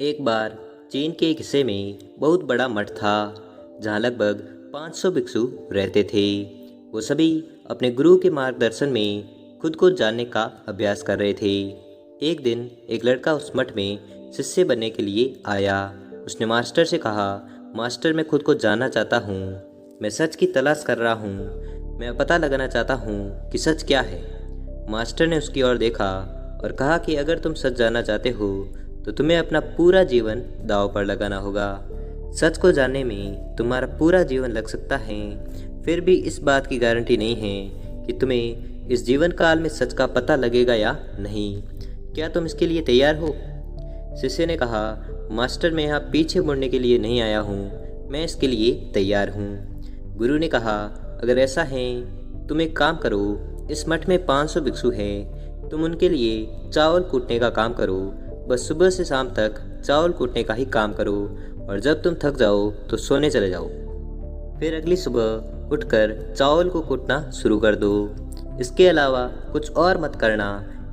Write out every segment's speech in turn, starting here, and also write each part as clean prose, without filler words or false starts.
एक बार चीन के एक हिस्से में बहुत बड़ा मठ था जहाँ लगभग 500 भिक्षु रहते थे। वो सभी अपने गुरु के मार्गदर्शन में खुद को जानने का अभ्यास कर रहे थे। एक दिन एक लड़का उस मठ में शिष्य बनने के लिए आया। उसने मास्टर से कहा, मास्टर मैं खुद को जानना चाहता हूँ, मैं सच की तलाश कर रहा हूँ, मैं पता लगाना चाहता हूँ कि सच क्या है। मास्टर ने उसकी ओर देखा और कहा कि अगर तुम सच जानना चाहते हो तो तुम्हें अपना पूरा जीवन दांव पर लगाना होगा। सच को जानने में तुम्हारा पूरा जीवन लग सकता है, फिर भी इस बात की गारंटी नहीं है कि तुम्हें इस जीवन काल में सच का पता लगेगा या नहीं। क्या तुम इसके लिए तैयार हो? शिष्य ने कहा, मास्टर मैं यहाँ पीछे मुड़ने के लिए नहीं आया हूँ, मैं इसके लिए तैयार हूँ। गुरु ने कहा, अगर ऐसा है तुम एक काम करो, इस मठ में 500 भिक्षु हैं, तुम उनके लिए चावल कूटने का काम करो। बस सुबह से शाम तक चावल कूटने का ही काम करो और जब तुम थक जाओ तो सोने चले जाओ। फिर अगली सुबह उठकर चावल को कूटना शुरू कर दो। इसके अलावा कुछ और मत करना,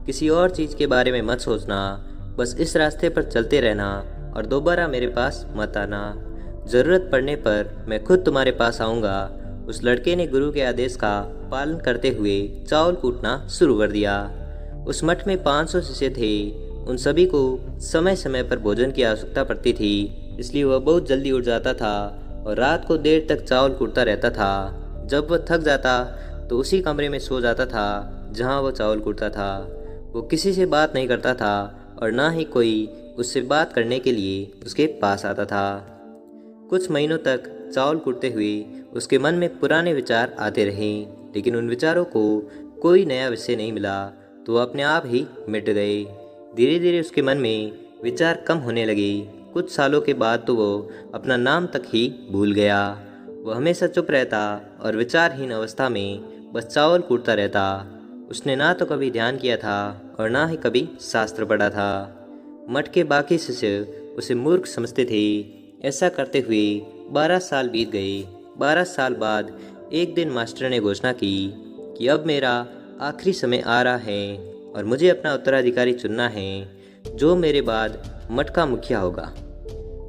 किसी और चीज़ के बारे में मत सोचना। बस इस रास्ते पर चलते रहना और दोबारा मेरे पास मत आना। ज़रूरत पड़ने पर मैं खुद तुम्हारे पास आऊँगा। उस लड़के ने गुरु के आदेश का पालन करते हुए चावल कूटना शुरू कर दिया। उस मठ में 500 शिष्य थे। उन सभी को समय समय पर भोजन की आवश्यकता पड़ती थी, इसलिए वह बहुत जल्दी उठ जाता था और रात को देर तक चावल कूटता रहता था। जब वह थक जाता तो उसी कमरे में सो जाता था जहां वह चावल कूटता था। वो किसी से बात नहीं करता था और ना ही कोई उससे बात करने के लिए उसके पास आता था। कुछ महीनों तक चावल कूटते हुए उसके मन में पुराने विचार आते रहे, लेकिन उन विचारों को कोई नया विषय नहीं मिला तो वह अपने आप ही मिट गए। धीरे धीरे उसके मन में विचार कम होने लगे। कुछ सालों के बाद तो वो अपना नाम तक ही भूल गया। वह हमेशा चुप रहता और विचारहीन अवस्था में बस चावल कूटता रहता। उसने ना तो कभी ध्यान किया था और ना ही कभी शास्त्र पढ़ा था। मठ के बाकी शिष्य उसे मूर्ख समझते थे। ऐसा करते हुए 12 साल बीत गए। 12 साल बाद एक दिन मास्टर ने घोषणा की कि अब मेरा आखिरी समय आ रहा है और मुझे अपना उत्तराधिकारी चुनना है जो मेरे बाद मठ का मुखिया होगा।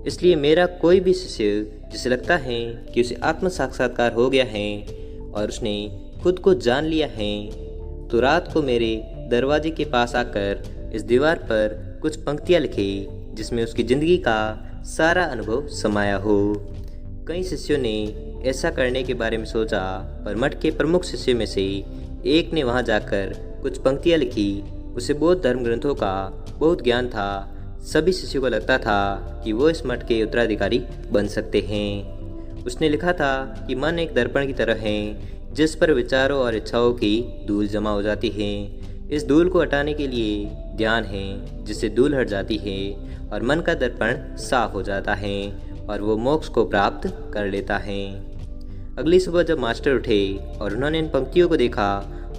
इसलिए मेरा कोई भी शिष्य जिसे लगता है कि उसे आत्म साक्षात्कार हो गया है और उसने खुद को जान लिया है तो रात को मेरे दरवाजे के पास आकर इस दीवार पर कुछ पंक्तियाँ लिखे जिसमें उसकी ज़िंदगी का सारा अनुभव समाया हो। कई शिष्यों ने ऐसा करने के बारे में सोचा, पर मठ के प्रमुख शिष्य में से एक ने वहां जाकर कुछ पंक्तियाँ लिखी। उसे बौद्ध धर्म ग्रंथों का बहुत ज्ञान था। सभी शिष्यों को लगता था कि वो इस मठ के उत्तराधिकारी बन सकते हैं। उसने लिखा था कि मन एक दर्पण की तरह है जिस पर विचारों और इच्छाओं की धूल जमा हो जाती है। इस धूल को हटाने के लिए ध्यान है जिससे धूल हट जाती है और मन का दर्पण साफ हो जाता है और वो मोक्ष को प्राप्त कर लेता है। अगली सुबह जब मास्टर उठे और उन्होंने इन पंक्तियों को देखा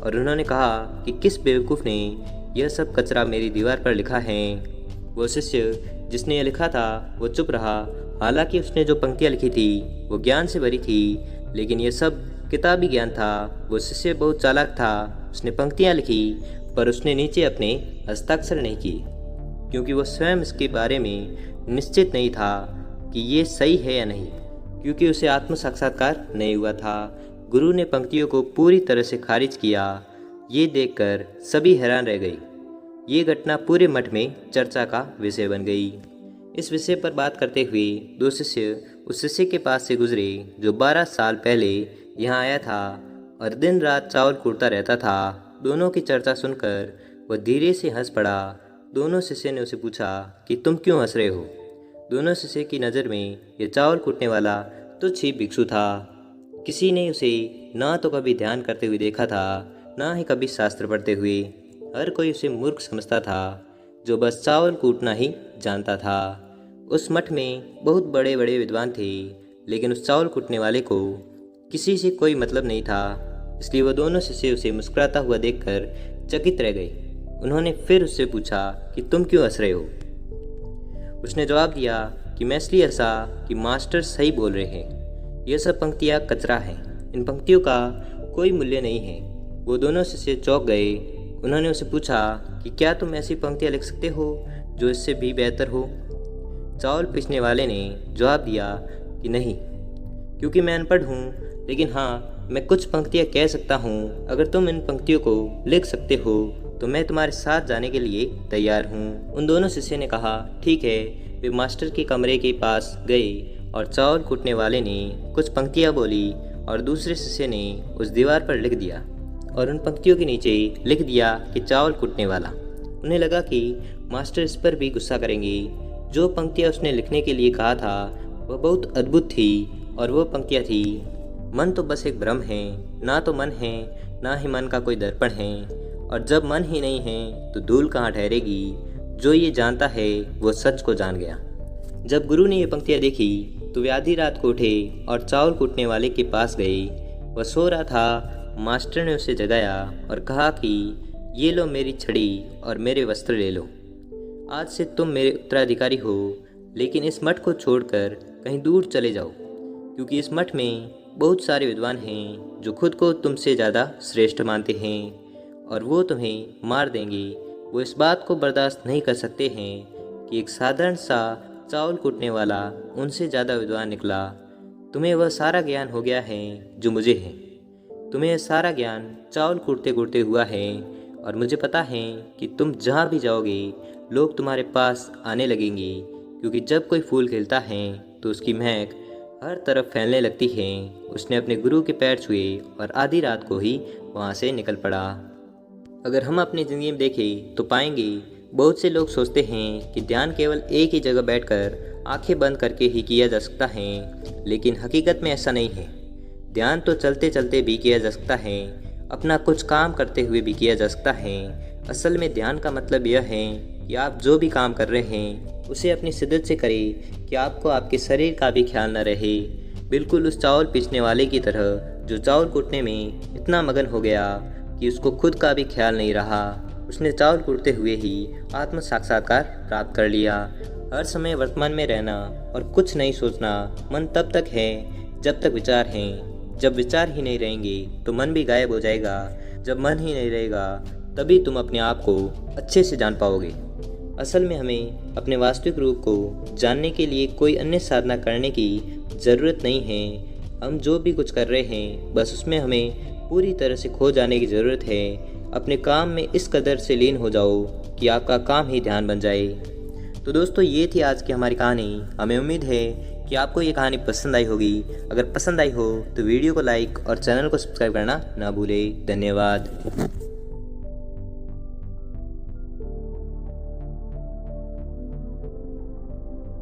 और उन्होंने कहा कि किस बेवकूफ़ ने यह सब कचरा मेरी दीवार पर लिखा है। वो शिष्य जिसने यह लिखा था वो चुप रहा। हालांकि उसने जो पंक्तियाँ लिखी थी वो ज्ञान से भरी थी, लेकिन यह सब किताबी ज्ञान था। वो शिष्य बहुत चालाक था। उसने पंक्तियाँ लिखी पर उसने नीचे अपने हस्ताक्षर नहीं किए क्योंकि वो स्वयं इसके बारे में निश्चित नहीं था कि ये सही है या नहीं, क्योंकि उसे आत्म साक्षात्कार नहीं हुआ था। गुरु ने पंक्तियों को पूरी तरह से खारिज किया। ये देखकर सभी हैरान रह गई। ये घटना पूरे मठ में चर्चा का विषय बन गई। इस विषय पर बात करते हुए दो शिष्य उस शिष्य के पास से गुजरे जो 12 साल पहले यहाँ आया था और दिन रात चावल कूटता रहता था। दोनों की चर्चा सुनकर वह धीरे से हंस पड़ा। दोनों शिष्य ने उसे पूछा कि तुम क्यों हंस रहे हो? दोनों शिष्य की नज़र में यह चावल कूटने वाला तुच्छ ही भिक्षु था। किसी ने उसे ना तो कभी ध्यान करते हुए देखा था, ना ही कभी शास्त्र पढ़ते हुए। हर कोई उसे मूर्ख समझता था जो बस चावल कूटना ही जानता था। उस मठ में बहुत बड़े बड़े विद्वान थे, लेकिन उस चावल कूटने वाले को किसी से कोई मतलब नहीं था। इसलिए वह दोनों शिष्य उसे मुस्कुराता हुआ देखकर चकित रह गए। उन्होंने फिर उससे पूछा कि तुम क्यों हंस रहे हो? उसने जवाब दिया कि मैं इसलिए हंसा कि मास्टर सही बोल रहे हैं। यह सब पंक्तियाँ कचरा हैं, इन पंक्तियों का कोई मूल्य नहीं है। वो दोनों शिष्य चौंक गए। उन्होंने उसे पूछा कि क्या तुम ऐसी पंक्तियाँ लिख सकते हो जो इससे भी बेहतर हो? चावल पीसने वाले ने जवाब दिया कि नहीं, क्योंकि मैं अनपढ़ हूँ, लेकिन हाँ, मैं कुछ पंक्तियाँ कह सकता हूँ। अगर तुम इन पंक्तियों को लिख सकते हो तो मैं तुम्हारे साथ जाने के लिए तैयार हूँ। उन दोनों शिष्य ने कहा ठीक है। वे मास्टर के कमरे के पास गए और चावल कूटने वाले ने कुछ पंक्तियाँ बोली और दूसरे शिष्य ने उस दीवार पर लिख दिया और उन पंक्तियों के नीचे लिख दिया कि चावल कूटने वाला। उन्हें लगा कि मास्टर इस पर भी गुस्सा करेंगे। जो पंक्तियाँ उसने लिखने के लिए कहा था वह बहुत अद्भुत थी और वह पंक्तियाँ थी, मन तो बस एक भ्रम है, ना तो मन है ना ही मन का कोई दर्पण है, और जब मन ही नहीं है तो धूल कहाँ ठहरेगी। जो ये जानता है वो सच को जान गया। जब गुरु ने ये पंक्तियाँ देखी तो वे आधी रात को उठे और चावल कूटने वाले के पास गए। वह सो रहा था। मास्टर ने उसे जगाया और कहा कि ये लो मेरी छड़ी और मेरे वस्त्र ले लो। आज से तुम मेरे उत्तराधिकारी हो, लेकिन इस मठ को छोड़कर कहीं दूर चले जाओ, क्योंकि इस मठ में बहुत सारे विद्वान हैं जो खुद को तुमसे ज़्यादा श्रेष्ठ मानते हैं और वो तुम्हें मार देंगे। वो इस बात को बर्दाश्त नहीं कर सकते हैं कि एक साधारण सा चावल कूटने वाला उनसे ज़्यादा विद्वान निकला। तुम्हें वह सारा ज्ञान हो गया है जो मुझे है। तुम्हें यह सारा ज्ञान चावल कूटते कूटते हुआ है और मुझे पता है कि तुम जहाँ भी जाओगे लोग तुम्हारे पास आने लगेंगे, क्योंकि जब कोई फूल खिलता है तो उसकी महक हर तरफ फैलने लगती है। उसने अपने गुरु के पैर छुए और आधी रात को ही वहाँ से निकल पड़ा। अगर हम अपनी ज़िंदगी में देखें तो पाएंगे बहुत से लोग सोचते हैं कि ध्यान केवल एक ही जगह बैठकर आंखें बंद करके ही किया जा सकता है, लेकिन हकीकत में ऐसा नहीं है। ध्यान तो चलते चलते भी किया जा सकता है, अपना कुछ काम करते हुए भी किया जा सकता है। असल में ध्यान का मतलब यह है कि आप जो भी काम कर रहे हैं उसे अपनी शिद्दत से करें कि आपको आपके शरीर का भी ख्याल न रहे। बिल्कुल उस चावल पीसने वाले की तरह जो चावल कूटने में इतना मगन हो गया कि उसको खुद का भी ख्याल नहीं रहा। उसने चावल कूटते हुए ही आत्म साक्षात्कार प्राप्त कर लिया। हर समय वर्तमान में रहना और कुछ नहीं सोचना मन तब तक है जब तक विचार हैं। जब विचार ही नहीं रहेंगे तो मन भी गायब हो जाएगा। जब मन ही नहीं रहेगा तभी तुम अपने आप को अच्छे से जान पाओगे। असल में हमें अपने वास्तविक रूप को जानने के लिए कोई अन्य साधना करने की ज़रूरत नहीं है। हम जो भी कुछ कर रहे हैं बस उसमें हमें पूरी तरह से खो जाने की ज़रूरत है। अपने काम में इस कदर से लीन हो जाओ कि आपका काम ही ध्यान बन जाए। तो दोस्तों, ये थी आज की हमारी कहानी। हमें उम्मीद है कि आपको ये कहानी पसंद आई होगी। अगर पसंद आई हो तो वीडियो को लाइक और चैनल को सब्सक्राइब करना ना भूलें। धन्यवाद।